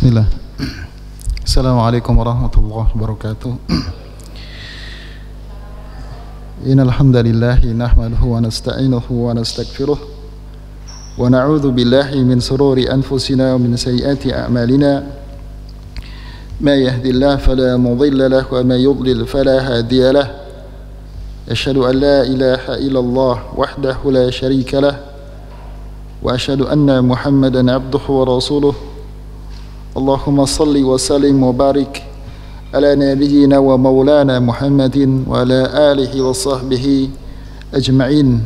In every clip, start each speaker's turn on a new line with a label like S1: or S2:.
S1: Bismillah. Assalamualaikum warahmatullahi wabarakatuh. Innal hamdalillahi nahmaduhu wa nasta'inuhu wa nastaghfiruh wa na'udzu billahi min shururi anfusina wa min sayyiati a'malina. May yahdihillahu fala mudilla lahu wa may yudlil fala hadiya lahu. Asyhadu an la ilaha illallah wahdahu la syarika lahu wa asyhadu anna Muhammadan abduhu wa rasuluh. Allahumma salli wa sallim wa barik ala nabiyyina wa maulana Muhammadin wa ala alihi wa sahbihi ajma'in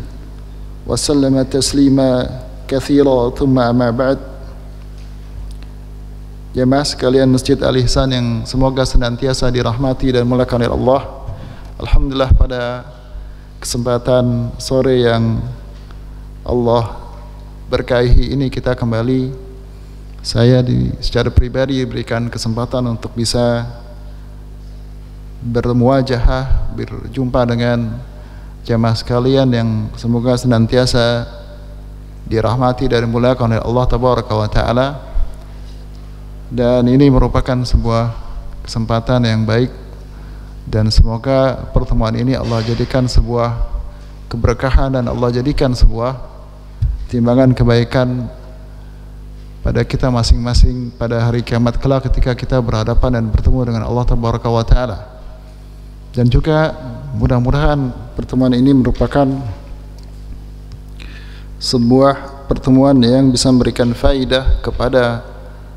S1: wa sallama taslima katsira thumma amma ba'd. Jemaah sekalian Masjid Al-Ihsan yang semoga senantiasa dirahmati dan dimuliakan oleh Allah. Alhamdulillah, pada kesempatan sore yang Allah berkahi ini kita kembali, saya secara pribadi diberikan kesempatan untuk bisa bermuajahah, berjumpa dengan jamaah sekalian yang semoga senantiasa dirahmati dan dimuliakan oleh Allah Tabaraka wa Ta'ala. Dan ini merupakan sebuah kesempatan yang baik, dan semoga pertemuan ini Allah jadikan sebuah keberkahan dan Allah jadikan sebuah timbangan kebaikan pada kita masing-masing pada hari kiamat kelak ketika kita berhadapan dan bertemu dengan Allah Tabaraka wa Ta'ala. Dan juga mudah-mudahan pertemuan ini merupakan sebuah pertemuan yang bisa memberikan faidah kepada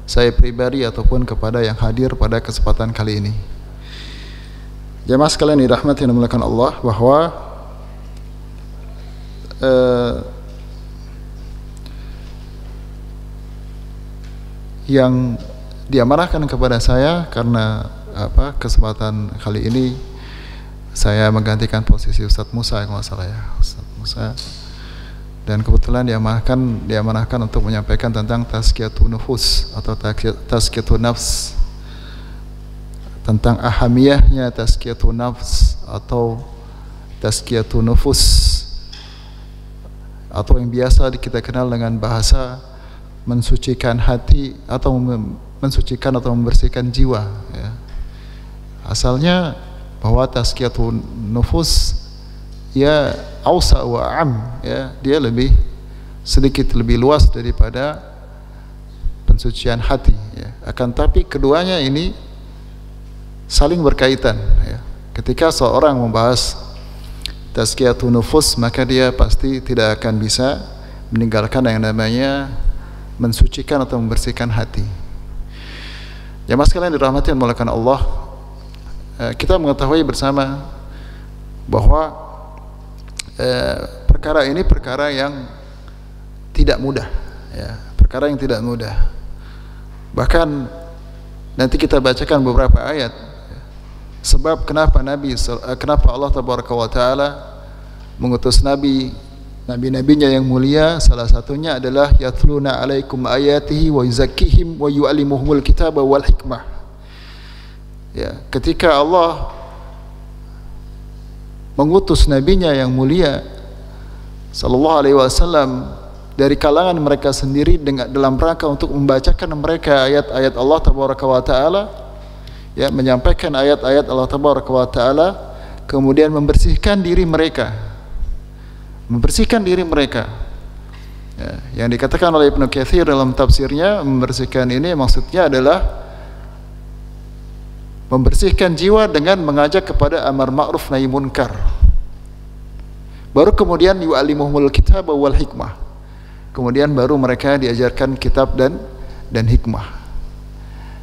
S1: saya pribadi ataupun kepada yang hadir pada kesempatan kali ini. Jemaah sekalian dirahmati dan dimuliakan Allah, bahwa yang diamanahkan kepada saya karena kesempatan kali ini saya menggantikan posisi Ustadz Musa, kalau nggak salah ya, Ustadz Musa, dan kebetulan diamanahkan untuk menyampaikan tentang tazkiyatun nufus atau tazkiyatun nafs, tentang ahamiyahnya tazkiyatun nafs atau tazkiyatun nufus, atau yang biasa kita kenal dengan bahasa mensucikan hati atau mensucikan atau membersihkan jiwa, ya. Asalnya bahwa tazkiyatun nufus ya ausa wa am, ya, dia sedikit lebih luas daripada pensucian hati, ya. Akan tapi keduanya ini saling berkaitan, ya. Ketika seorang membahas tazkiyatun nufus, maka dia pasti tidak akan bisa meninggalkan yang namanya mensucikan atau membersihkan hati. Jemaah sekalian dirahmati dan dimuliakan Allah, kita mengetahui bersama bahwa perkara ini perkara yang tidak mudah, ya, perkara yang tidak mudah. Bahkan nanti kita bacakan beberapa ayat, sebab kenapa Allah Tabaraka wa Ta'ala mengutus nabi-nabinya yang mulia. Salah satunya adalah yatluna alaikum ayatihi wa yuzakkihim wa yu'allimuhumul kitaba wal hikmah. Ya, ketika Allah mengutus nabinya yang mulia sallallahu alaihi wasallam dari kalangan mereka sendiri dalam rangka untuk membacakan mereka ayat-ayat Allah Tabaraka wa Ta'ala, ya, menyampaikan ayat-ayat Allah Tabaraka wa Ta'ala, kemudian membersihkan diri mereka, ya, yang dikatakan oleh Ibnu Katsir dalam tafsirnya, membersihkan ini maksudnya adalah membersihkan jiwa dengan mengajak kepada amar ma'ruf nahi munkar. Baru kemudian yu'allimuhumul kitaba wal hikmah, kemudian baru mereka diajarkan kitab dan hikmah.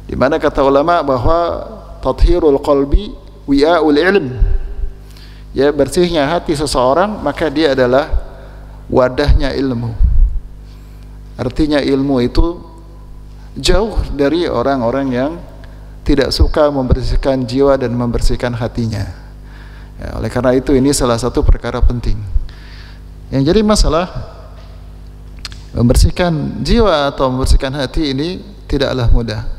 S1: Di mana kata ulama bahwa tathhirul qalbi wi'aul ilm, ya, bersihnya hati seseorang maka dia adalah wadahnya ilmu. Artinya ilmu itu jauh dari orang-orang yang tidak suka membersihkan jiwa dan membersihkan hatinya, ya. Oleh karena itu ini salah satu perkara penting. Yang jadi masalah membersihkan jiwa atau membersihkan hati ini tidaklah mudah,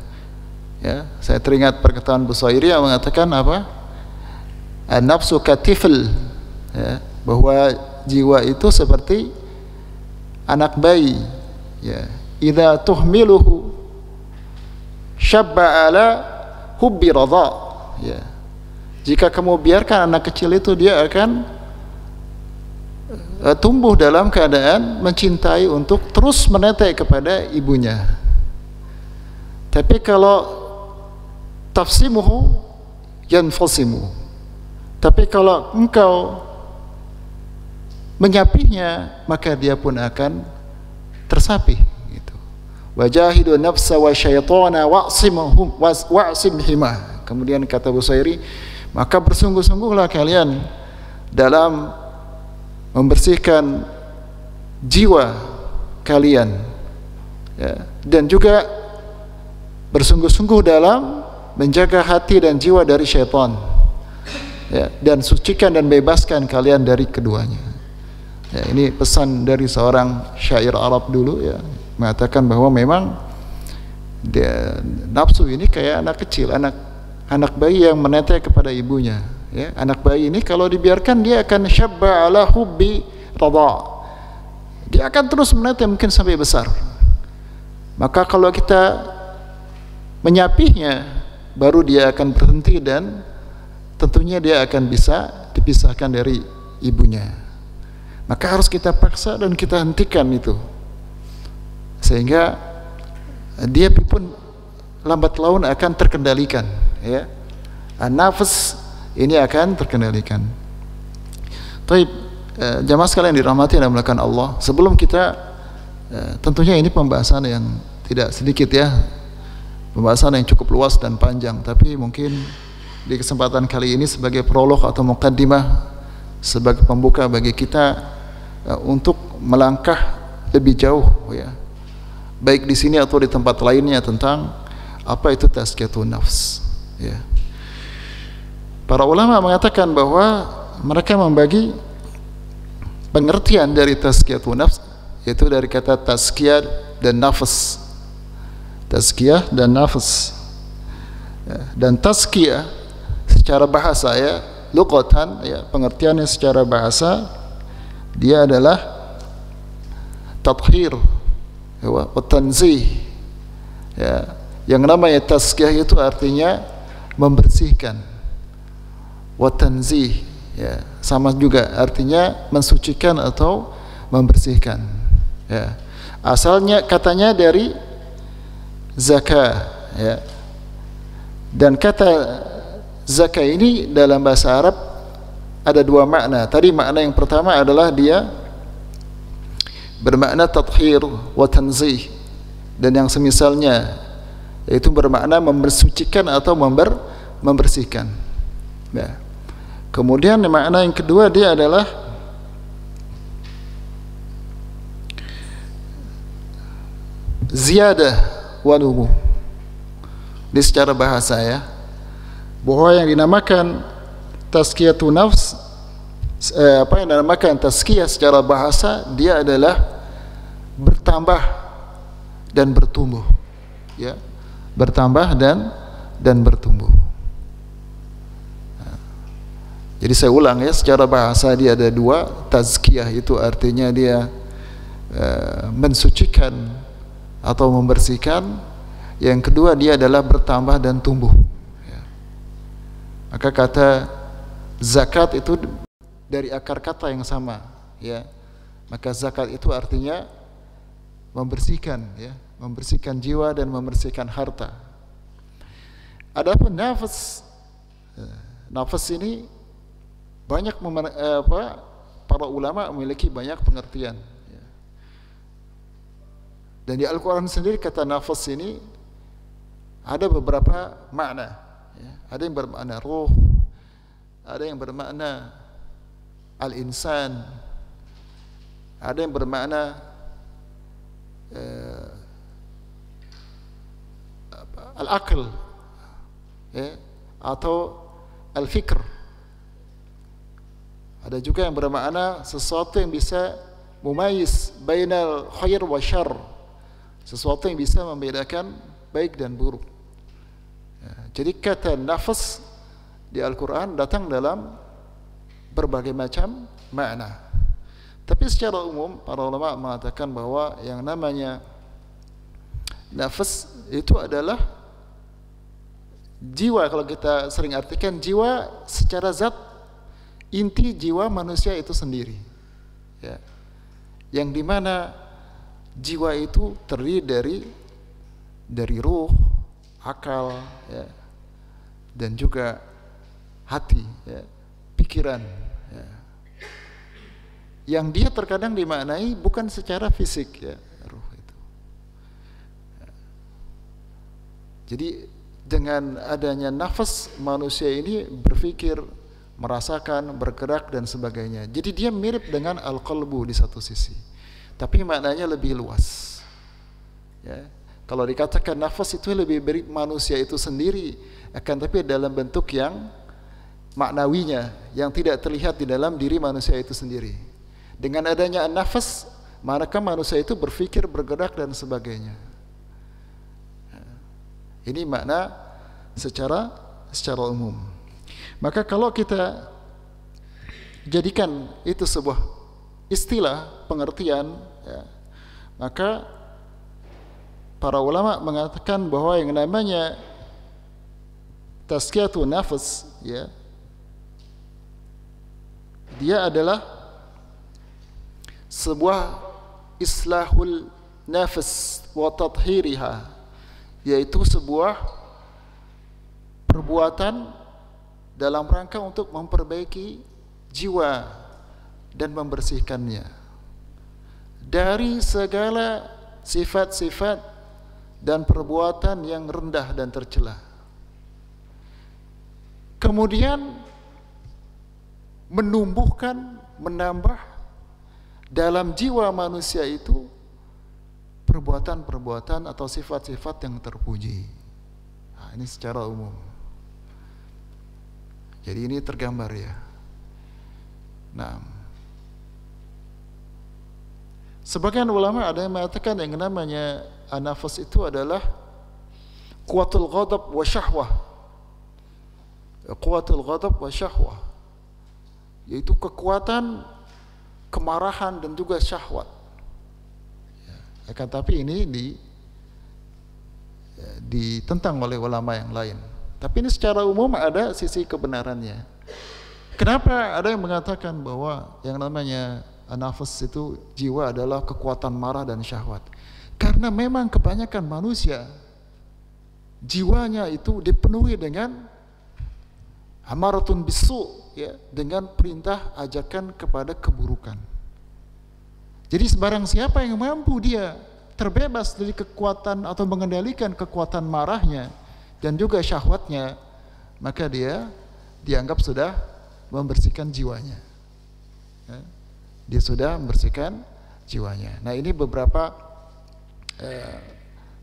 S1: ya. Saya teringat perkataan Busairi yang mengatakan apa? An-nafsu katifl, ya, bahwa jiwa itu seperti anak bayi, ya. Idza tuhmiluhu syabba ala hubbi radha, ya. Jika kamu biarkan anak kecil itu, dia akan tumbuh dalam keadaan mencintai untuk terus menetek kepada ibunya. Tapi kalau tafsimuhu yanfasimu, tapi kalau engkau menyapihnya, maka dia pun akan tersapih gitu. Wajahidu nafsa wa syaitana wa'simhima. Kemudian kata Busairi, maka bersungguh-sungguhlah kalian dalam membersihkan jiwa kalian, ya, dan juga bersungguh-sungguh dalam menjaga hati dan jiwa dari syaitan, ya, dan sucikan dan bebaskan kalian dari keduanya. Ya, ini pesan dari seorang syair Arab dulu, ya, mengatakan bahwa memang nafsu ini kayak anak kecil, anak bayi yang menetek kepada ibunya. Ya, anak bayi ini kalau dibiarkan dia akan syabba ala hubbi radha. Dia akan terus menetek mungkin sampai besar. Maka kalau kita menyapihnya, baru dia akan berhenti dan tentunya dia akan bisa dipisahkan dari ibunya. Maka harus kita paksa dan kita hentikan itu, sehingga dia pun lambat laun akan terkendalikan, ya. Nafas ini akan terkendalikan. Baik, jamaah sekalian dirahmati dan dimuliakan Allah. Sebelum kita, tentunya ini pembahasan yang tidak sedikit, ya, pembahasan yang cukup luas dan panjang. Tapi mungkin di kesempatan kali ini sebagai prolog atau muqaddimah, sebagai pembuka bagi kita untuk melangkah lebih jauh, ya, baik di sini atau di tempat lainnya, tentang apa itu tazkiyatun nafs, ya. Para ulama mengatakan bahwa mereka membagi pengertian dari tazkiyatun nafs, yaitu dari kata tazkiyah dan nafs. Tazkiyah dan nafs, ya. Dan tazkiyah secara bahasa, ya, lughatan, ya, pengertiannya secara bahasa, dia adalah tathhir wa tanzih, ya. Yang namanya tazkiyah itu artinya membersihkan. Wa tanzih, ya, sama juga artinya mensucikan atau membersihkan, ya. Asalnya katanya dari zakah, ya. Dan kata zakah ini dalam bahasa Arab ada dua makna. Tadi makna yang pertama adalah dia bermakna tathhir wa tanzih, dan yang semisalnya, yaitu bermakna membersucikan atau membersihkan, ya. Kemudian makna yang kedua dia adalah ziyadah wa numu. Di secara bahasa, ya, bahwa yang dinamakan tazkiyatun nafs, apa yang dinamakan tazkiyah secara bahasa, dia adalah bertambah dan bertumbuh, ya, bertambah dan bertumbuh. Jadi saya ulang, ya, secara bahasa dia ada dua. Tazkiyah itu artinya dia mensucikan atau membersihkan. Yang kedua dia adalah bertambah dan tumbuh, ya. Maka kata zakat itu dari akar kata yang sama, ya. Maka zakat itu artinya membersihkan, ya, membersihkan jiwa dan membersihkan harta. Adapun nafas, nafas ini banyak para ulama memiliki banyak pengertian, ya. Dan di Al-Quran sendiri kata nafas ini ada beberapa makna, ya. Ada yang bermakna ruh, ada yang bermakna al-insan, ada yang bermakna al-aql, ya, atau al-fikr. Ada juga yang bermakna sesuatu yang bisa mumayyiz bainal khair wa syarr, sesuatu yang bisa membedakan baik dan buruk, ya. Jadi kata nafas di Al-Quran datang dalam berbagai macam makna. Tapi secara umum para ulama mengatakan bahwa yang namanya nafas itu adalah Jiwa, kalau kita sering artikan jiwa secara zat, inti jiwa manusia itu sendiri, ya. Yang dimana jiwa itu terdiri dari ruh, akal, ya, dan juga hati, ya, pikiran, ya. Yang dia terkadang dimaknai bukan secara fisik, ya, ruh itu. Ya. Jadi dengan adanya nafas, manusia ini berpikir, merasakan, bergerak dan sebagainya. Jadi dia mirip dengan al-qalbu di satu sisi, tapi maknanya lebih luas, ya. Kalau dikatakan nafas itu lebih mirip manusia itu sendiri, akan tapi dalam bentuk yang maknawinya, yang tidak terlihat di dalam diri manusia itu sendiri. Dengan adanya nafas, maka manusia itu berpikir, bergerak dan sebagainya. Ini makna secara umum. Maka kalau kita jadikan itu sebuah istilah pengertian, ya, maka para ulama mengatakan bahwa yang namanya tazkiyatun nafas, ya, dia adalah sebuah islahul nafas wa tathhiriha, yaitu sebuah perbuatan dalam rangka untuk memperbaiki jiwa dan membersihkannya dari segala sifat-sifat dan perbuatan yang rendah dan tercela. Kemudian menumbuhkan, menambah dalam jiwa manusia itu perbuatan-perbuatan atau sifat-sifat yang terpuji. Nah, ini secara umum. Jadi ini tergambar, ya. Nah, sebagian ulama ada yang mengatakan yang namanya an-nafas itu adalah quwwatul ghadab wa syahwah. Quwwatul ghadab wa syahwah, yaitu kekuatan kemarahan dan juga syahwat. Akan tapi ini ditentang oleh ulama yang lain. Tapi ini secara umum ada sisi kebenarannya. Kenapa ada yang mengatakan bahwa yang namanya nafas itu jiwa adalah kekuatan marah dan syahwat? Karena memang kebanyakan manusia jiwanya itu dipenuhi dengan amaratun bisu, ya, dengan perintah ajakan kepada keburukan. Jadi sebarang siapa yang mampu dia terbebas dari kekuatan atau mengendalikan kekuatan marahnya dan juga syahwatnya, maka dia dianggap sudah membersihkan jiwanya, ya. Dia sudah membersihkan jiwanya. Nah, ini beberapa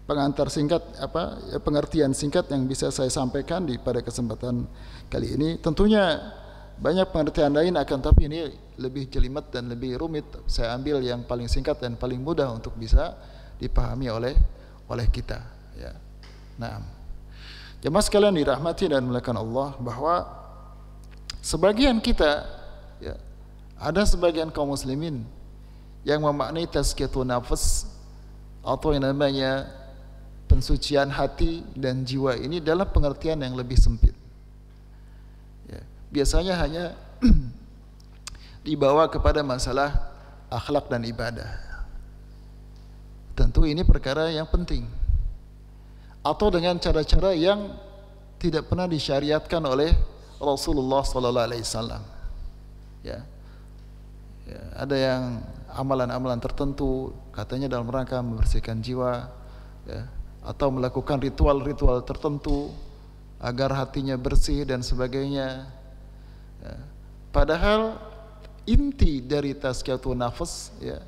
S1: pengantar singkat, pengertian singkat yang bisa saya sampaikan pada kesempatan kali ini. Tentunya banyak pengertian lain, akan tapi ini lebih jelimet dan lebih rumit. Saya ambil yang paling singkat dan paling mudah untuk bisa dipahami oleh kita, ya. Nah, jemaah sekalian dirahmati dan dimuliakan Allah, bahwa sebagian kita, ya, ada sebagian kaum muslimin yang memaknai tazkiyatun nafas atau yang namanya pensucian hati dan jiwa ini dalam pengertian yang lebih sempit, ya. Biasanya hanya dibawa kepada masalah akhlak dan ibadah. Tentu ini perkara yang penting, atau dengan cara-cara yang tidak pernah disyariatkan oleh Rasulullah sallallahu alaihi wasallam, ya. Ya, ada yang amalan-amalan tertentu katanya dalam rangka membersihkan jiwa, ya, atau melakukan ritual-ritual tertentu agar hatinya bersih dan sebagainya, ya. Padahal inti dari tazkiyatun nafas, ya,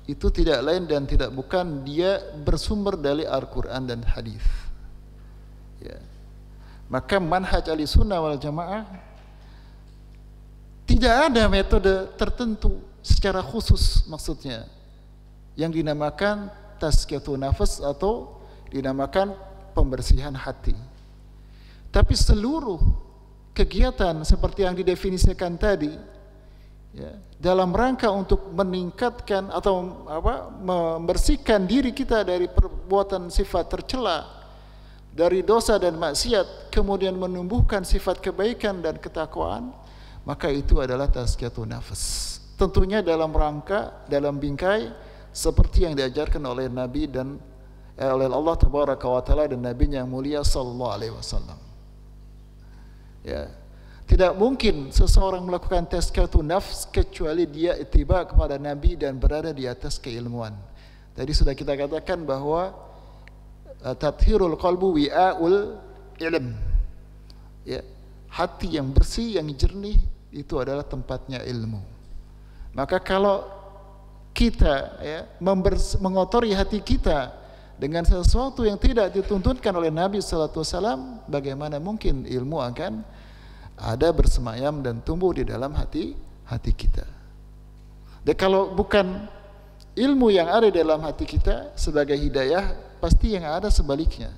S1: itu tidak lain dan tidak bukan dia bersumber dari Al-Quran dan hadis, ya. Maka manhaj Ahlussunnah wal Jamaah tidak ada metode tertentu secara khusus, maksudnya, yang dinamakan tazkiyatun nafas atau dinamakan pembersihan hati. Tapi seluruh kegiatan seperti yang didefinisikan tadi, ya, dalam rangka untuk meningkatkan atau membersihkan diri kita dari perbuatan sifat tercela, dari dosa dan maksiat, kemudian menumbuhkan sifat kebaikan dan ketakwaan, maka itu adalah tazkiyatun nafs. Tentunya dalam rangka, dalam bingkai seperti yang diajarkan oleh Nabi dan oleh Allah Tabaraka wa Taala dan Nabi yang mulia sallallahu alaihi wasallam. Ya. Tidak mungkin seseorang melakukan tazkiyatun nafs kecuali dia ittiba kepada Nabi dan berada di atas keilmuan. Tadi sudah kita katakan bahwa tathhirul qalbu wi'aul ilm. Ya, hati yang bersih, yang jernih itu adalah tempatnya ilmu. Maka kalau kita mengotori hati kita dengan sesuatu yang tidak dituntunkan oleh Nabi sallallahu alaihi wasallam, bagaimana mungkin ilmu akan ada bersemayam dan tumbuh di dalam hati kita. Dan kalau bukan ilmu yang ada dalam hati kita sebagai hidayah, pasti yang ada sebaliknya,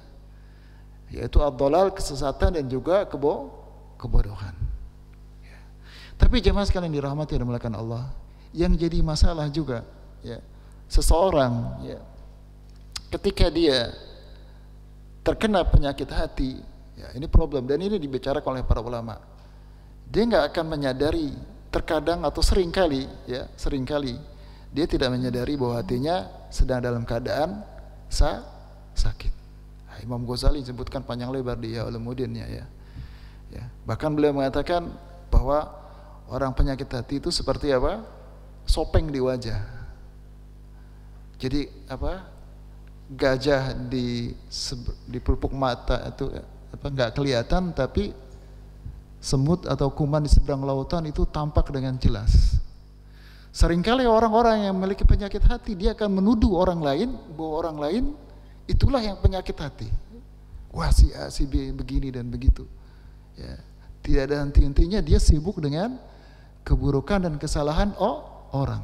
S1: yaitu ad-dhalal, kesesatan dan juga kebodohan. Ya. Tapi jemaah sekalian dirahmati dan dimuliakan Allah, yang jadi masalah juga, ya, seseorang, ya, ketika dia terkena penyakit hati, ya, ini problem dan ini dibicarakan oleh para ulama. Dia nggak akan menyadari, terkadang atau seringkali dia tidak menyadari bahwa hatinya sedang dalam keadaan sakit. Nah, Imam Ghazali sebutkan panjang lebar di Ihya Ulumuddinnya, ya. Bahkan beliau mengatakan bahwa orang penyakit hati itu seperti apa? Sopeng di wajah. Jadi apa? Gajah di pelupuk mata itu nggak kelihatan, tapi semut atau kuman di seberang lautan itu tampak dengan jelas. Seringkali orang-orang yang memiliki penyakit hati, dia akan menuduh orang lain bahwa orang lain itulah yang penyakit hati. Wah, si A, si B begini dan begitu. Ya, tidak ada henti-hentinya dia sibuk dengan keburukan dan kesalahan orang.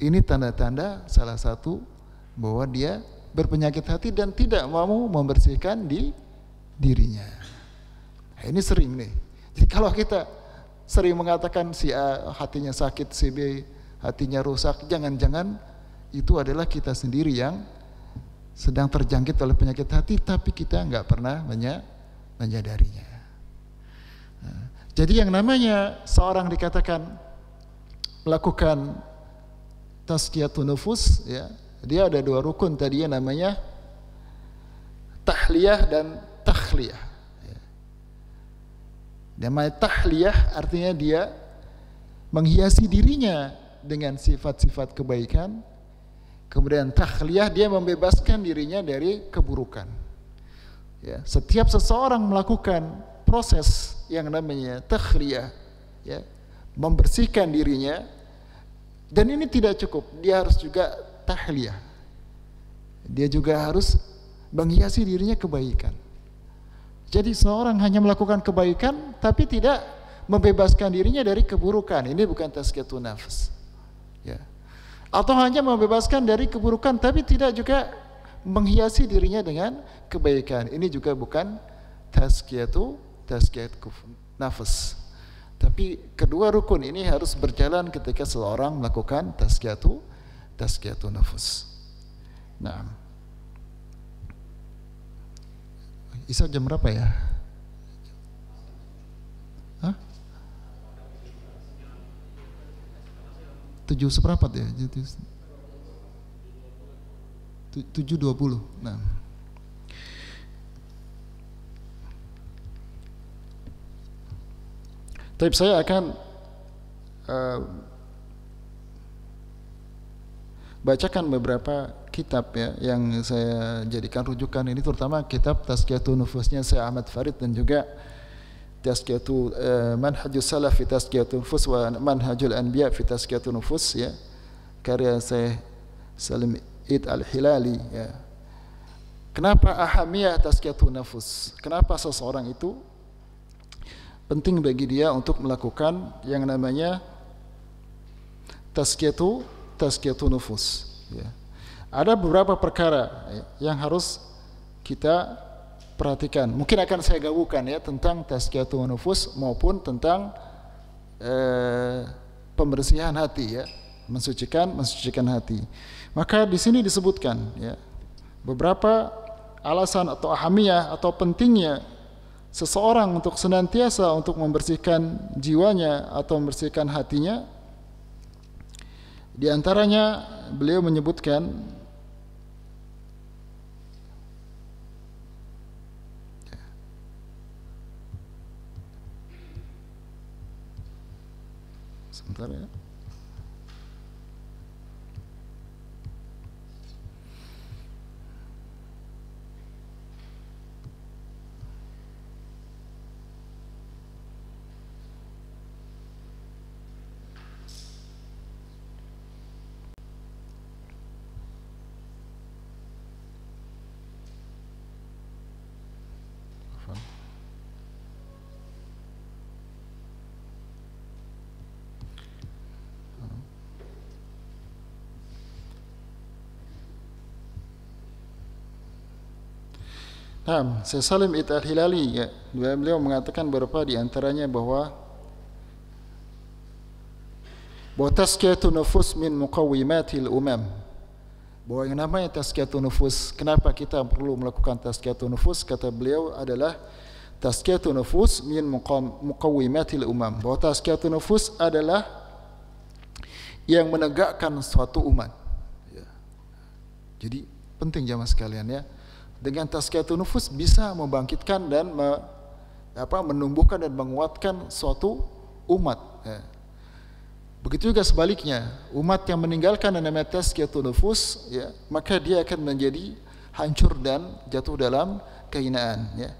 S1: Ini tanda-tanda salah satu bahwa dia berpenyakit hati dan tidak mau membersihkan dirinya. Nah, ini sering nih. Jadi kalau kita sering mengatakan si A hatinya sakit, si B hatinya rusak, jangan-jangan itu adalah kita sendiri yang sedang terjangkit oleh penyakit hati, tapi kita nggak pernah menyadarinya. Nah, jadi yang namanya seorang dikatakan melakukan tazkiyatun nufus, ya, dia ada dua rukun tadi, yang namanya tahliyah dan takhliyah. Ya. Namanya tahliyah artinya dia menghiasi dirinya dengan sifat-sifat kebaikan. Kemudian takhliyah, dia membebaskan dirinya dari keburukan. Ya, setiap seseorang melakukan proses yang namanya takhliyah, ya, membersihkan dirinya, dan ini tidak cukup, dia harus juga tahliyah. Dia juga harus menghiasi dirinya kebaikan. Jadi seorang hanya melakukan kebaikan tapi tidak membebaskan dirinya dari keburukan, ini bukan tazkiyatun nafs. Ya. Atau hanya membebaskan dari keburukan tapi tidak juga menghiasi dirinya dengan kebaikan, ini juga bukan tazkiyatun nafs. Tapi kedua rukun ini harus berjalan ketika seseorang melakukan tazkiyatun nafs. Nah, Isa jam berapa ya? Hah? 7 seperempat ya? 7:20. Nah, tapi saya akan bacakan beberapa kitab, ya, yang saya jadikan rujukan ini, terutama kitab Tazkiyatun Nufusnya Syekh Ahmad Farid dan juga Manhajus Salaf fi Tazkiyatun Nufus wa Manhajul Anbiya fi Tazkiyatun Nufus, ya, karya Syekh Salim Id Al-Hilali, ya. Kenapa ahamiyah Tazkiyatun Nufus? Kenapa seseorang itu penting bagi dia untuk melakukan yang namanya tazkiyatun nufus, ya. Ada beberapa perkara, ya, yang harus kita perhatikan. Mungkin akan saya gabungkan, ya, tentang tazkiyatun nufus maupun tentang pembersihan hati, ya, mensucikan hati. Maka di sini disebutkan, ya, beberapa alasan atau ahamiyah atau pentingnya seseorang untuk senantiasa untuk membersihkan jiwanya atau membersihkan hatinya, di antaranya beliau menyebutkan sebentar ya. Nah, Syekh Salim Id Al-Hilali ya, beliau mengatakan beberapa di antaranya bahwa tazkiyatun nufus min muqawwimatil umam. Bahwa yang namanya tazkiyatun nufus, kenapa kita perlu melakukan tazkiyatun nufus? Kata beliau adalah tazkiyatun nufus min muqawwimatil umam. Bahwa tazkiyatun nufus adalah yang menegakkan suatu umat. Ya. Jadi penting jamaah sekalian ya. Dengan tazkiyatun nufus bisa membangkitkan dan menumbuhkan dan menguatkan suatu umat. Ya. Begitu juga sebaliknya, umat yang meninggalkan yang namanya tazkiyatun nufus, ya, maka dia akan menjadi hancur dan jatuh dalam kehinaan. Ya.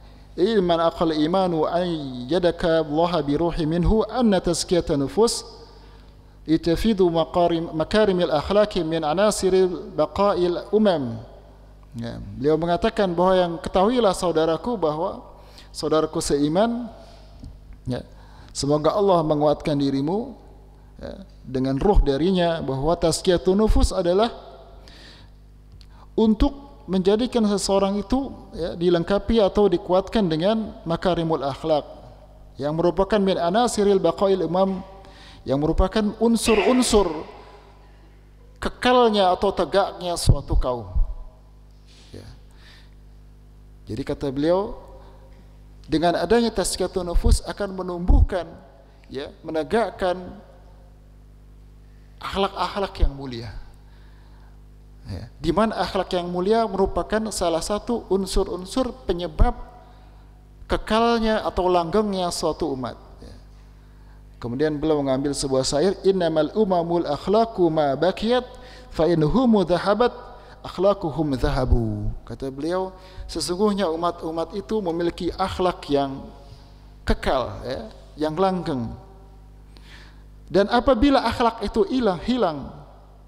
S1: Man aqal imanu an yadaka Allah bi ruhi minhu anna tazkiyatun nufus itafidu makarimil akhlaqi min anasiril baqa'il umam. Ya, beliau mengatakan bahwa yang ketahuilah saudaraku seiman, ya, semoga Allah menguatkan dirimu ya, dengan ruh darinya, bahwa tazkiyatun nufus adalah untuk menjadikan seseorang itu ya, dilengkapi atau dikuatkan dengan makarimul akhlak yang merupakan min anasiril baqail umam, yang merupakan unsur-unsur kekalnya atau tegaknya suatu kaum. Jadi kata beliau, dengan adanya tazkiyatun nufus akan menumbuhkan, ya, menegakkan akhlak-akhlak yang mulia. Ya, di mana akhlak yang mulia merupakan salah satu unsur-unsur penyebab kekalnya atau langgengnya suatu umat. Ya. Kemudian beliau mengambil sebuah syair, innamal umamul akhlaqu ma baqiyat fa inhum dhahabat akhlaquhum dhahabu. Kata beliau, sesungguhnya umat-umat itu memiliki akhlak yang kekal, ya, yang langgeng. Dan apabila akhlak itu hilang,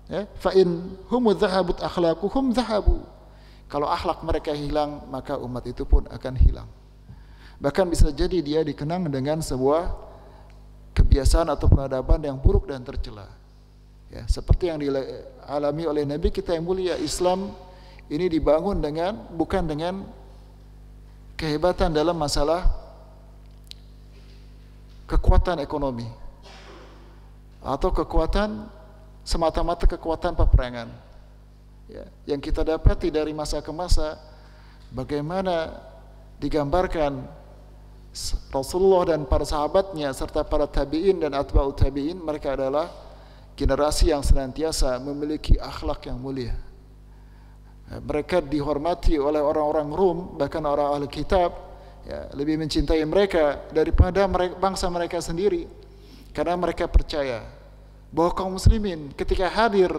S1: ya, fa in hum dhahabut akhlaquhum dhahabu. Kalau akhlak mereka hilang, maka umat itu pun akan hilang. Bahkan bisa jadi dia dikenang dengan sebuah kebiasaan atau peradaban yang buruk dan tercela. Ya, seperti yang dialami oleh Nabi kita yang mulia, Islam ini dibangun bukan dengan kehebatan dalam masalah kekuatan ekonomi atau kekuatan semata-mata kekuatan peperangan. Ya, yang kita dapati dari masa ke masa, bagaimana digambarkan Rasulullah dan para sahabatnya serta para tabi'in dan atba'ut tabi'in, mereka adalah generasi yang senantiasa memiliki akhlak yang mulia. Mereka dihormati oleh orang-orang Rum, bahkan orang ahli kitab, ya, lebih mencintai mereka daripada bangsa mereka sendiri, karena mereka percaya bahwa kaum muslimin ketika hadir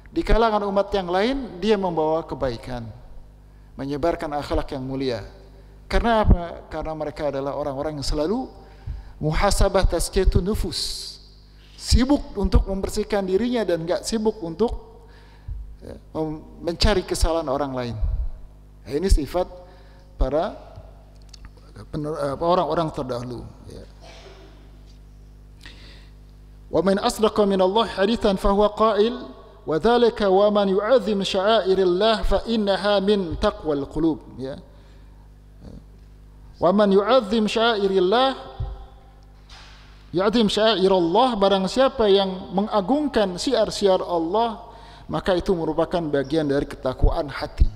S1: di kalangan umat yang lain, dia membawa kebaikan, menyebarkan akhlak yang mulia. Karena apa? Karena mereka adalah orang-orang yang selalu muhasabah tazkiyatun nufus, sibuk untuk membersihkan dirinya dan enggak sibuk untuk mencari kesalahan orang lain. Ini sifat para orang-orang terdahulu. Wa man asdaqa min Allah hadithan fa huwa qail wa dzalika wa man yu'azzim sya'airillah fa innaha min taqwal qulub. Ya. Wa man yu'azzim sya'airillah, ya'zim sya'airallah, barang siapa yang mengagungkan syiar-syiar Allah, maka itu merupakan bagian dari ketakwaan hati.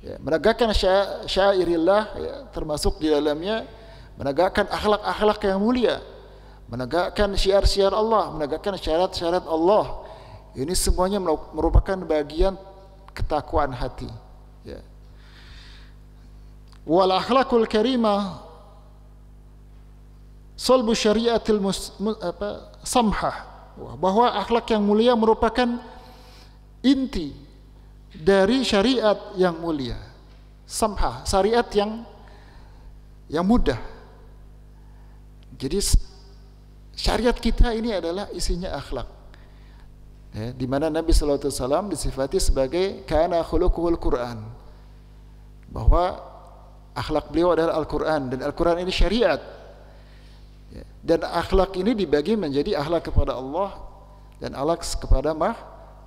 S1: Ya, menegakkan syairillah, ya, termasuk di dalamnya menegakkan akhlak-akhlak yang mulia, menegakkan syiar-syiar Allah, menegakkan syarat-syarat Allah. Ini semuanya merupakan bagian ketakwaan hati. Ya. Wal akhlakul karimah salbu syariatil samhah, bahwa akhlak yang mulia merupakan inti dari syariat yang mulia. Samhah, syariat yang mudah. Jadi syariat kita ini adalah isinya akhlak. Ya, di mana Nabi sallallahu alaihi wasallam disifati sebagai kana khuluquhul Quran. Bahwa akhlak beliau adalah Al-Quran, dan Al-Quran ini syariat. Ya, dan akhlak ini dibagi menjadi akhlak kepada Allah dan akhlak kepada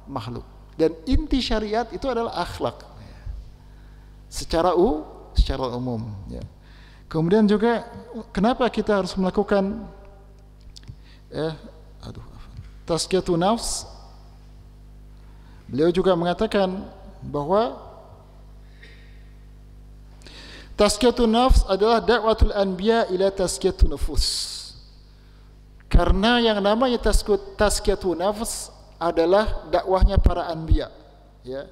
S1: makhluk. Dan inti syariat itu adalah akhlak. Ya. Secara umum. Ya. Kemudian juga kenapa kita harus melakukan tazkiyatun nafs? Beliau juga mengatakan bahwa tazkiyatun nafs adalah da'watul anbiya ila tazkiyatun nufus. Karena yang namanya tazkiyatun nafs adalah dakwahnya para anbiya. Ya.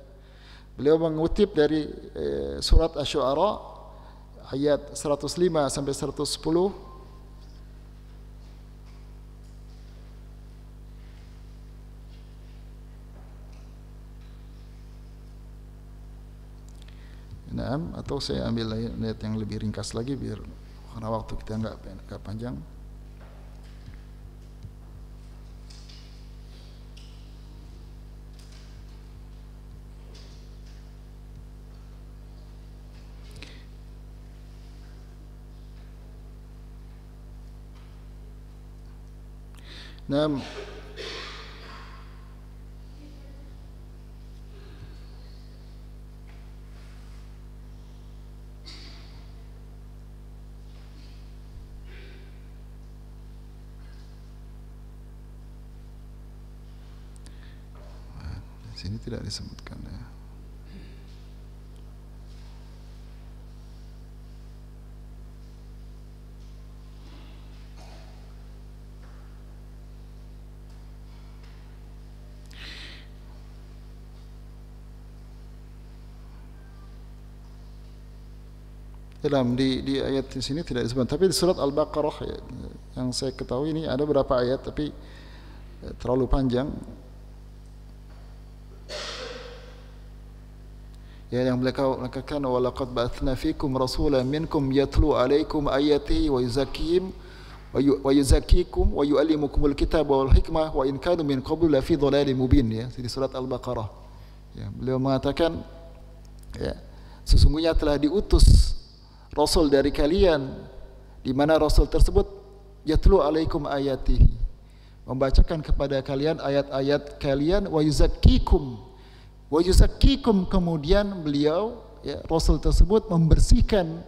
S1: Beliau mengutip dari surat Asy-Syu'ara ayat 105 sampai 110. Naam, atau saya ambil ayat yang lebih ringkas lagi biar karena waktu kita enggak panjang. Naam. Sini tidak disebutkan ya. Di ayat di sini tidak disebut, tapi di surat Al-Baqarah ya, yang saya ketahui ini ada beberapa ayat tapi terlalu panjang. Ya, yang beliau katakan wa laqad ba'atsna fikum rasulan minkum yatlu 'alaikum ayatihi wa yuzakkikum wa yu'allimukumul kitaba wal hikmah wa in kanu min qablu la fi dhalalin mubin, ya, di surat Al-Baqarah. Ya, beliau mengatakan ya, sesungguhnya telah diutus rasul dari kalian, di mana rasul tersebut yatlu 'alaikum ayatihi, membacakan kepada kalian ayat-ayat kalian, wa yuzakkikum, kemudian beliau, ya, Rasul tersebut membersihkan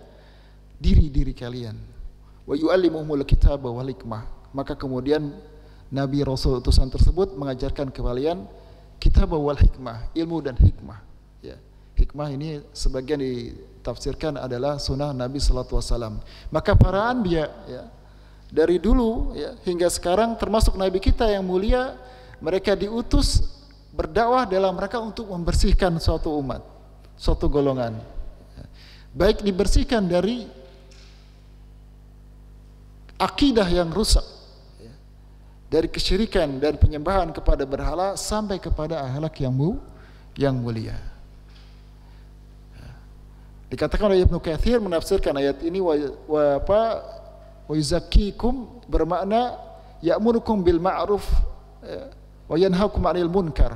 S1: diri kalian, wa yu'allimuhumul kitaba wal hikmah, maka kemudian Nabi Rasul utusan tersebut mengajarkan ke kalian kitab wal hikmah, ilmu dan hikmah. Ya, hikmah ini sebagian ditafsirkan adalah sunnah Nabi sallallahu alaihi wasallam. Maka para anbiya, ya, dari dulu, ya, hingga sekarang termasuk Nabi kita yang mulia, mereka diutus berdakwah dalam rangka untuk membersihkan suatu umat, suatu golongan. Baik dibersihkan dari akidah yang rusak, dari kesyirikan dan penyembahan kepada berhala sampai kepada akhlak yang mulia. Dikatakan oleh Ibnu Katsir menafsirkan ayat ini wa yuzakkikum bermakna ya'murukum bil ma'ruf wa yanhaakum 'anil munkar.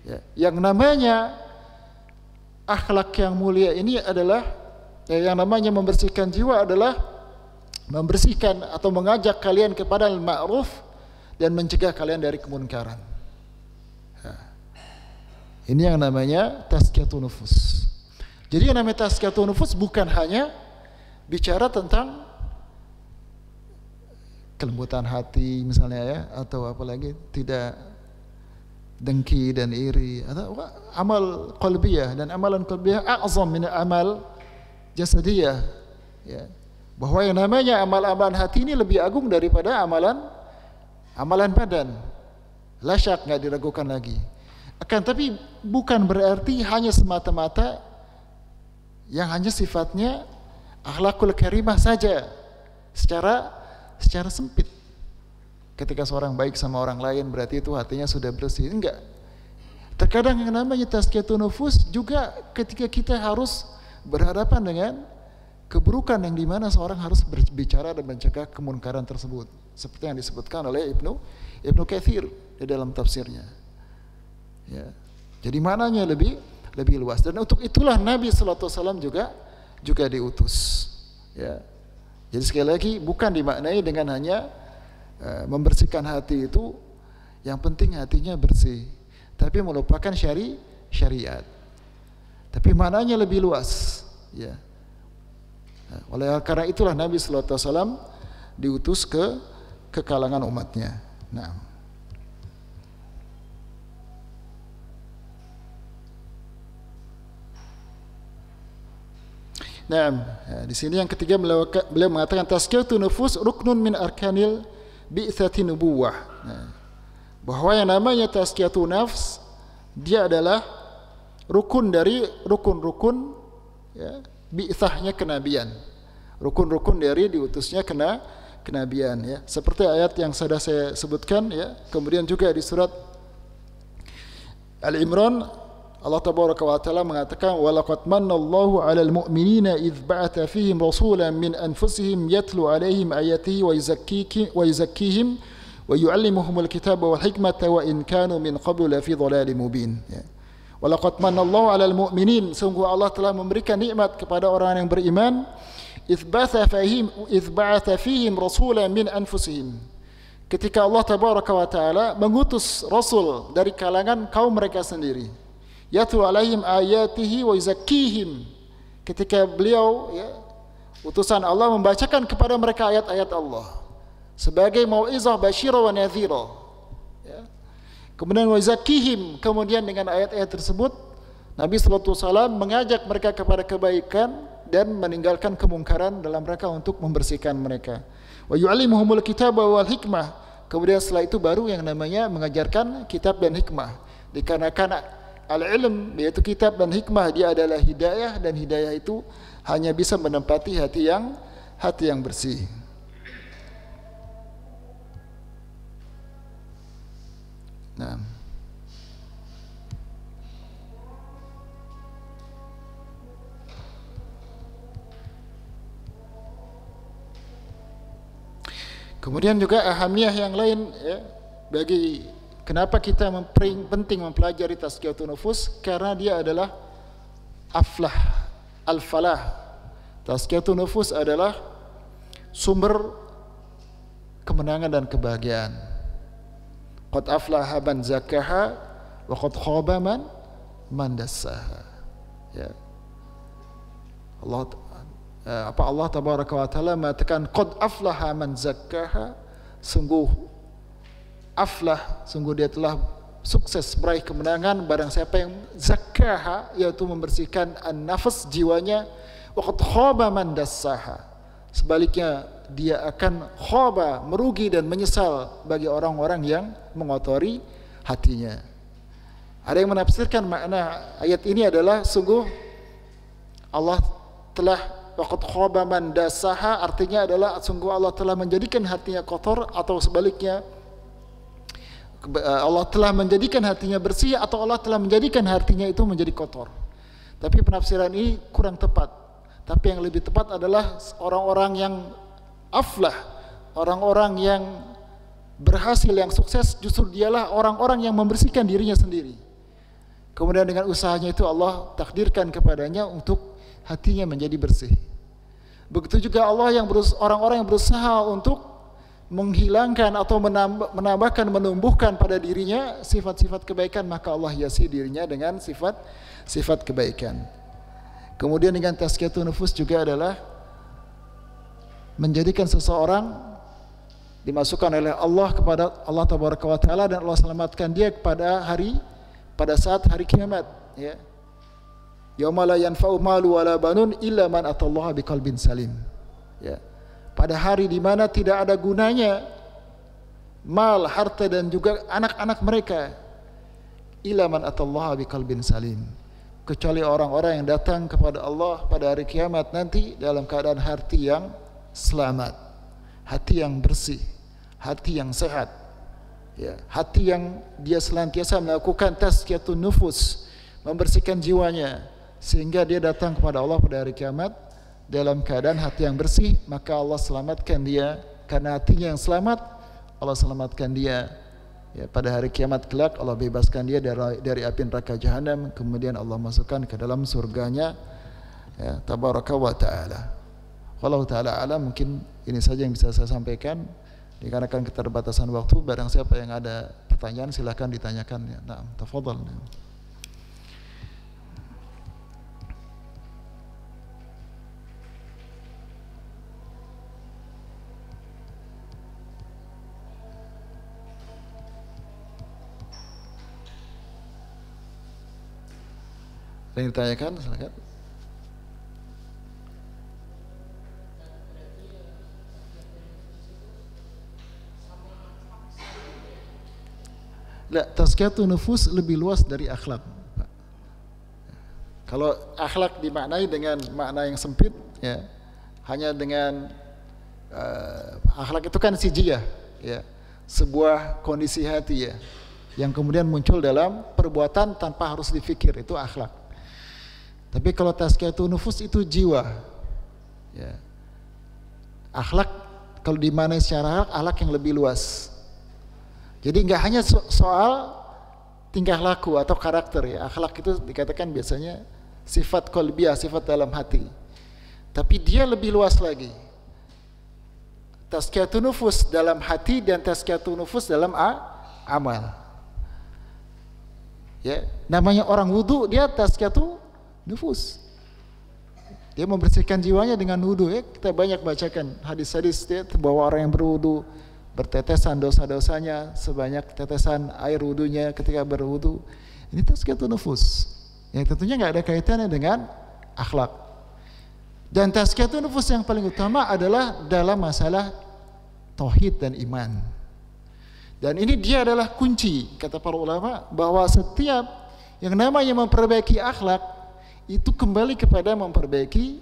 S1: Ya, yang namanya akhlak yang mulia ini adalah, ya, yang namanya membersihkan jiwa adalah membersihkan atau mengajak kalian kepada al-ma'ruf dan mencegah kalian dari kemunkaran. Ya. Ini yang namanya tazkiyatun nufus. Jadi yang namanya tazkiyatun nufus bukan hanya bicara tentang kelembutan hati misalnya, ya, atau apalagi, tidak. dengki dan iri, atau amal qalbiyah, dan amalan qalbiyah a'zam min amal jasadiyah, ya. Bahwa yang namanya amal-amalan hati ini lebih agung daripada amalan badan. La syak, enggak diragukan lagi. Akan tapi bukan berarti hanya semata-mata yang hanya sifatnya akhlakul karimah saja secara sempit. Ketika seorang baik sama orang lain berarti itu hatinya sudah bersih. Enggak. Terkadang yang namanya tazkiyatun nufus juga ketika kita harus berhadapan dengan keburukan yang dimana seorang harus berbicara dan mencegah kemunkaran tersebut. Seperti yang disebutkan oleh Ibnu Katsir di dalam tafsirnya. Ya. Jadi maknanya lebih luas, dan untuk itulah Nabi sallallahu alaihi wasallam juga diutus. Ya. Jadi sekali lagi bukan dimaknai dengan hanya membersihkan hati itu, yang penting hatinya bersih, tapi melupakan syariat. Tapi maknanya lebih luas, ya. Oleh karena itulah Nabi sallallahu alaihi wasallam diutus ke kalangan umatnya. Di sini yang ketiga beliau mengatakan tazkiyatun nufus ruknun min arkanil bi'tsati nubuwah. Bahwa yang namanya tazkiyatun nafs dia adalah rukun dari rukun-rukun, ya, bi'tsahnya kenabian. Rukun-rukun dari diutusnya kenabian, ya. Seperti ayat yang sudah saya sebutkan, ya. Kemudian juga di surat Al-Imran Allah tabaraka wa taala mengatakan walaqad manallahu 'alal mu'minina idz ba'atha fihim rasulan min anfusihim yatlu 'alaihim ayatihi wa yuzakkihim wa yu'allimuhumul kitaba wal hikmata wa in kanu min qablu lafi dhalalin mubin. Walaqad manallahu 'alal mu'minin, sungguh Allah telah memberikan nikmat kepada orang yang beriman, idz ba'atha fihim rasulan min anfusihim, ketika Allah tabaraka wa taala mengutus rasul dari kalangan kaum mereka sendiri. Yatlu alaihim ayatihi wa yuzakkihim, ketika beliau, ya, utusan Allah membacakan kepada mereka ayat-ayat Allah sebagai mau'izah basyira wa nadhira, ya. Kemudian wa yuzakkihim, kemudian dengan ayat-ayat tersebut Nabi sallallahu alaihi wasallam mengajak mereka kepada kebaikan dan meninggalkan kemungkaran dalam rangka untuk membersihkan mereka. Wa yu'allimuhumul kitaba wal hikmah, kemudian setelah itu baru yang namanya mengajarkan kitab dan hikmah. Dikarenakan al-ilm, yaitu kitab dan hikmah, dia adalah hidayah, dan hidayah itu hanya bisa menempati hati yang bersih. Kemudian juga ahamiyah yang lain, ya, bagi kenapa kita penting mempelajari tazkiyatun nufus, karena dia adalah al-falah. Tazkiyatun nufus adalah sumber kemenangan dan kebahagiaan. Qad aflaha man zakkaha wa qad khaba man dassaha. Ya. Allah tabaraka wa taala mengatakan qad aflaha man zakkaha, sungguh dia telah sukses meraih kemenangan barang siapa yang zakkaha, yaitu membersihkan an-nafs, jiwanya, wa qad khaba man dassaha, sebaliknya dia akan khaba, merugi dan menyesal bagi orang-orang yang mengotori hatinya. Ada yang menafsirkan makna ayat ini adalah sungguh Allah telah waqad khaba man dassaha, artinya adalah sungguh Allah telah menjadikan hatinya kotor, atau sebaliknya Allah telah menjadikan hatinya bersih, atau Allah telah menjadikan hatinya itu menjadi kotor. Tapi penafsiran ini kurang tepat. Tapi yang lebih tepat adalah orang-orang yang aflah, orang-orang yang berhasil, yang sukses, justru dialah orang-orang yang membersihkan dirinya sendiri. Kemudian dengan usahanya itu Allah takdirkan kepadanya untuk hatinya menjadi bersih. Begitu juga orang-orang yang berusaha untuk menghilangkan atau menambahkan, menumbuhkan pada dirinya sifat-sifat kebaikan, maka Allah hiasi dirinya dengan sifat kebaikan. Kemudian dengan tazkiyatun nufus juga adalah menjadikan seseorang dimasukkan oleh Allah kepada Allah Tabaraka wa Ta'ala, dan Allah selamatkan dia pada saat hari kiamat, ya. Yauma la yanfa'u malu wala banun illa man atallaha biqalbin salim. Ya. Pada hari di mana tidak ada gunanya mal, harta dan juga anak-anak mereka, illa man atallaha biqalbin salim, kecuali orang-orang yang datang kepada Allah pada hari kiamat nanti dalam keadaan hati yang selamat, hati yang bersih, hati yang sehat, ya, hati yang dia senantiasa melakukan tazkiyatun nufus, membersihkan jiwanya, sehingga dia datang kepada Allah pada hari kiamat dalam keadaan hati yang bersih. Maka Allah selamatkan dia, karena hatinya yang selamat, Allah selamatkan dia, ya, pada hari kiamat kelak. Allah bebaskan dia dari api neraka jahanam, kemudian Allah masukkan ke dalam surganya, ya, Tabaraka wa Ta'ala. Wallahu ta'ala alam. Mungkin ini saja yang bisa saya sampaikan dikarenakan keterbatasan waktu. Barang siapa yang ada pertanyaan silakan ditanyakan, ya. Nah, tafadhal. Ada yang ditanyakan, silakan. Tazkiyatun nufus lebih luas dari akhlak. Kalau akhlak dimaknai dengan makna yang sempit, ya, hanya dengan akhlak itu kan sijiyah, ya, sebuah kondisi hati, ya, yang kemudian muncul dalam perbuatan tanpa harus difikir, itu akhlak. Tapi kalau tazkiyatun nufus itu jiwa, ya. Akhlak kalau dimaknai secara akhlak yang lebih luas. Jadi nggak hanya soal tingkah laku atau karakter, ya. Akhlak itu dikatakan biasanya sifat qalbiyah, sifat dalam hati. Tapi dia lebih luas lagi. Tazkiyatun nufus dalam hati dan tazkiyatun nufus dalam amal. Ya, namanya orang wudu, dia tazkiyatun nufus. Dia membersihkan jiwanya dengan wudu, ya. Kita banyak bacakan hadis-hadis, ya, bahwa orang yang berwudu bertetesan dosa-dosanya sebanyak tetesan air wudunya ketika berwudu. Ini tazkiyatun nufus, yang tentunya nggak ada kaitannya dengan akhlak. Dan tazkiyatun nufus yang paling utama adalah dalam masalah tauhid dan iman. Dan ini dia adalah kunci, kata para ulama, bahwa setiap yang namanya memperbaiki akhlak itu kembali kepada memperbaiki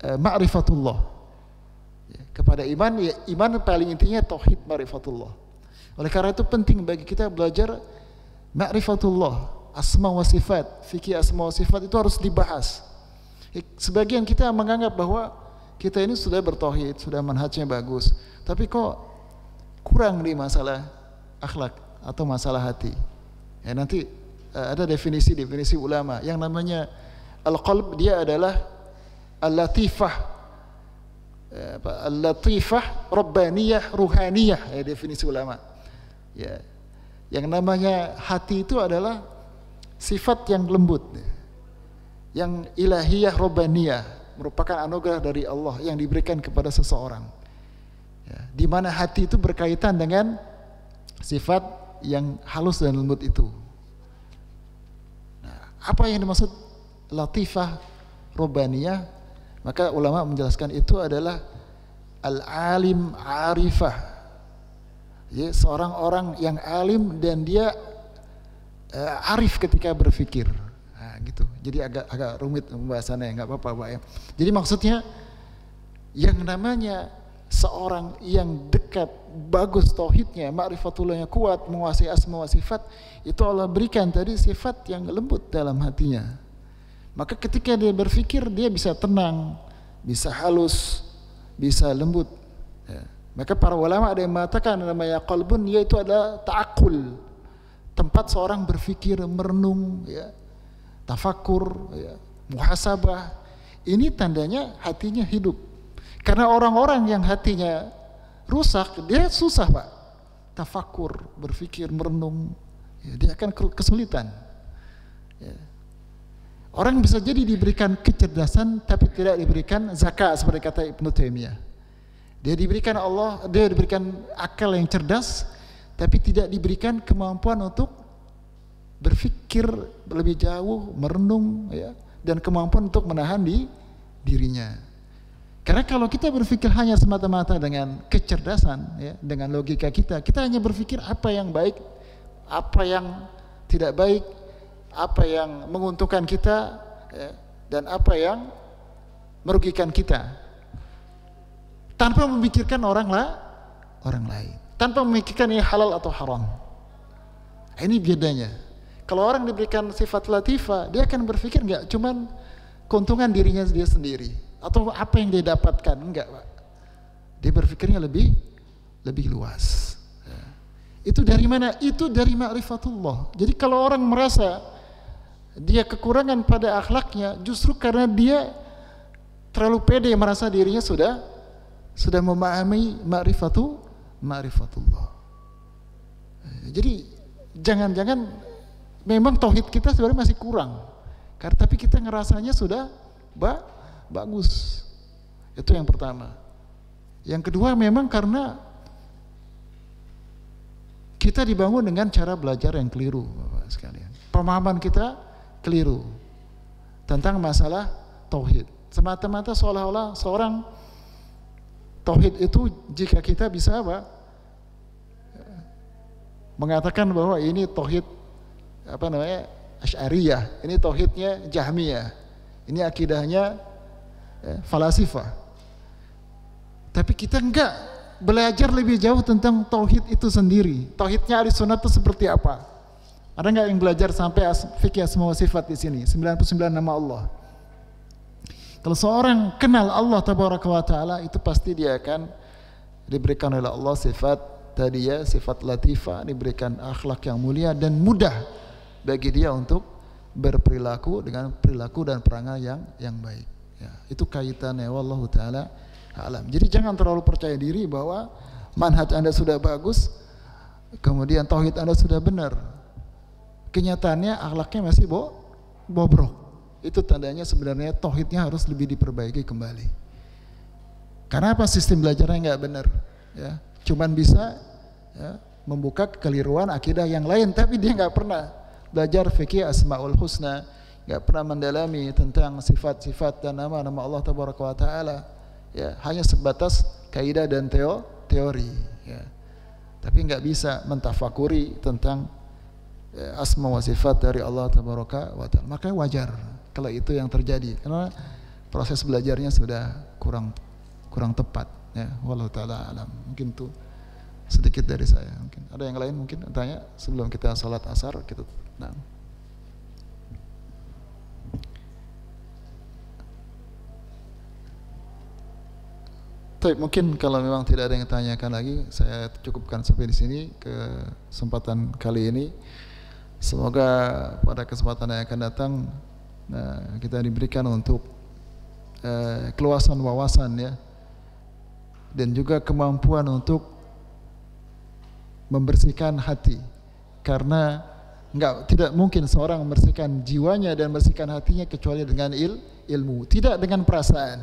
S1: ma'rifatullah, kepada iman. Ya, iman paling intinya tauhid ma'rifatullah. Oleh karena itu penting bagi kita belajar ma'rifatullah, asma wa sifat, fikih asma wa sifat itu harus dibahas. Sebagian kita menganggap bahwa kita ini sudah bertauhid, sudah manhajnya bagus, tapi kok kurang di masalah akhlak atau masalah hati. Ya, nanti ada definisi ulama yang namanya al-qalb, dia adalah al-latifah, al-latifah rabbaniyah ruhaniyah, ya, definisi ulama. Ya, yang namanya hati itu adalah sifat yang lembut, yang ilahiyah rabbaniyah, merupakan anugerah dari Allah yang diberikan kepada seseorang, ya, di mana hati itu berkaitan dengan sifat yang halus dan lembut itu. Nah, apa yang dimaksud latifah rabbaniyah? Maka ulama menjelaskan itu adalah al-alim arifah, ya, seorang orang yang alim dan dia arif ketika berfikir. Nah, gitu. Jadi agak rumit pembahasannya, nggak apa-apa, Pak, ya. Jadi maksudnya yang namanya seorang yang dekat, bagus tauhidnya, ma'rifatullahnya kuat, menguasai asma wa sifat, itu Allah berikan tadi sifat yang lembut dalam hatinya. Maka ketika dia berfikir, dia bisa tenang, bisa halus, bisa lembut, ya. Maka para ulama ada yang mengatakan namanya qalbun, yaitu adalah ta'akul, tempat seorang berfikir, merenung, ya, tafakur, ya, muhasabah. Ini tandanya hatinya hidup. Karena orang-orang yang hatinya rusak, dia susah, Pak, tafakur, berfikir, merenung, ya, dia akan kesulitan, ya. Orang bisa jadi diberikan kecerdasan tapi tidak diberikan zakat, seperti kata Ibnu Taimiyah. Dia diberikan Allah, dia diberikan akal yang cerdas, tapi tidak diberikan kemampuan untuk berpikir lebih jauh, merenung, ya, dan kemampuan untuk menahan dirinya. Karena kalau kita berpikir hanya semata-mata dengan kecerdasan, ya, dengan logika kita hanya berpikir apa yang baik, apa yang tidak baik, apa yang menguntungkan kita, ya, dan apa yang merugikan kita, tanpa memikirkan orang lain, tanpa memikirkan ini halal atau haram. Ini bedanya. Kalau orang diberikan sifat latifah, dia akan berpikir nggak cuman keuntungan dirinya dia sendiri atau apa yang dia dapatkan, enggak, Pak. Dia berpikirnya lebih luas. Ya. Itu dari mana? Itu dari ma'rifatullah. Jadi kalau orang merasa dia kekurangan pada akhlaknya, justru karena dia terlalu pede merasa dirinya sudah memahami ma'rifatullah. Jadi jangan-jangan memang tauhid kita sebenarnya masih kurang, tapi kita ngerasanya sudah bagus. Itu yang pertama. Yang kedua, memang karena kita dibangun dengan cara belajar yang keliru, Bapak sekalian. Pemahaman kita keliru tentang masalah tauhid. Semata-mata seolah-olah seorang tauhid itu jika kita bisa mengatakan bahwa ini tauhid Asy'ariyah, ini tauhidnya Jahmiyah, ini akidahnya falasifah. Tapi kita enggak belajar lebih jauh tentang tauhid itu sendiri. Tauhidnya Ahlussunnah itu seperti apa? Ada enggak yang belajar sampai fikih asma wa sifat di sini? 99 nama Allah. Kalau seorang kenal Allah Tabaraka wa Ta'ala, itu pasti dia akan diberikan oleh Allah sifat tadi, ya, sifat latifah, diberikan akhlak yang mulia dan mudah bagi dia untuk berperilaku dengan perilaku dan perangai yang baik. Ya, itu kaitannya, wallahu ta'ala alam. Jadi jangan terlalu percaya diri bahwa manhaj Anda sudah bagus, kemudian tauhid Anda sudah benar. Kenyataannya akhlaknya masih bobrok. Itu tandanya sebenarnya tauhidnya harus lebih diperbaiki kembali. Karena apa? Sistem belajarnya nggak benar, ya. Cuman bisa, ya, membuka kekeliruan akidah yang lain, tapi dia nggak pernah belajar fikih asmaul husna, nggak pernah mendalami tentang sifat-sifat dan nama-nama Allah Tabaraka wa Ta'ala, ya, hanya sebatas kaidah dan teori, ya. Tapi nggak bisa mentafakuri tentang asma wa sifat dari Allah Tabaraka wa Ta'ala. Makanya wajar kalau itu yang terjadi, karena proses belajarnya sudah kurang tepat, ya. Wallahu ta'ala alam. Mungkin itu sedikit dari saya. Mungkin ada yang lain mungkin tanya sebelum kita salat asar gitu. Nah. Baik, mungkin kalau memang tidak ada yang tanyakan lagi, saya cukupkan sampai di sini kesempatan kali ini. Semoga pada kesempatan yang akan datang kita diberikan untuk keluasan wawasan, ya, dan juga kemampuan untuk membersihkan hati, karena tidak mungkin seorang membersihkan jiwanya dan membersihkan hatinya kecuali dengan ilmu, tidak dengan perasaan.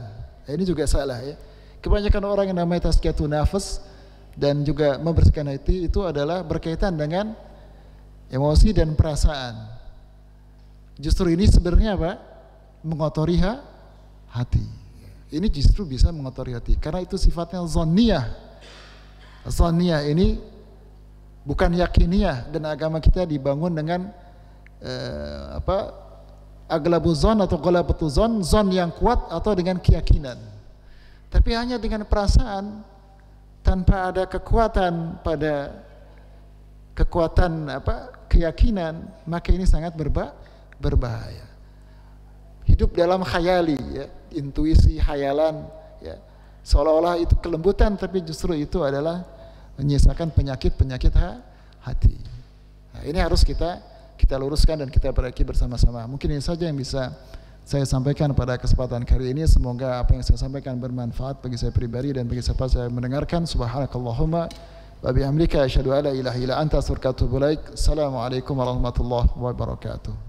S1: Ini juga salah, ya. Kebanyakan orang yang namanya tazkiyatun nafs dan juga membersihkan hati itu adalah berkaitan dengan emosi dan perasaan. Justru ini sebenarnya apa? Mengotori hati. Ini justru bisa mengotori hati karena itu sifatnya zanniyah. Zanniyah ini bukan yakiniyah, dan agama kita dibangun dengan aglabuz zon atau ghalabutuz zon yang kuat atau dengan keyakinan. Tapi hanya dengan perasaan tanpa ada kekuatan keyakinan, maka ini sangat berbahaya. Hidup dalam khayali, ya, intuisi, hayalan, ya, seolah-olah itu kelembutan, tapi justru itu adalah menyisakan penyakit hati. Nah, ini harus kita luruskan dan kita perbaiki bersama-sama. Mungkin ini saja yang bisa saya sampaikan pada kesempatan kali ini. Semoga apa yang saya sampaikan bermanfaat bagi saya pribadi dan bagi siapa saya mendengarkan. Subhanakallahumma wa bihamdika asyhadu an la ilaha illa anta astaghfiruka wa atubu ilaik. Assalamualaikum warahmatullahi wabarakatuh.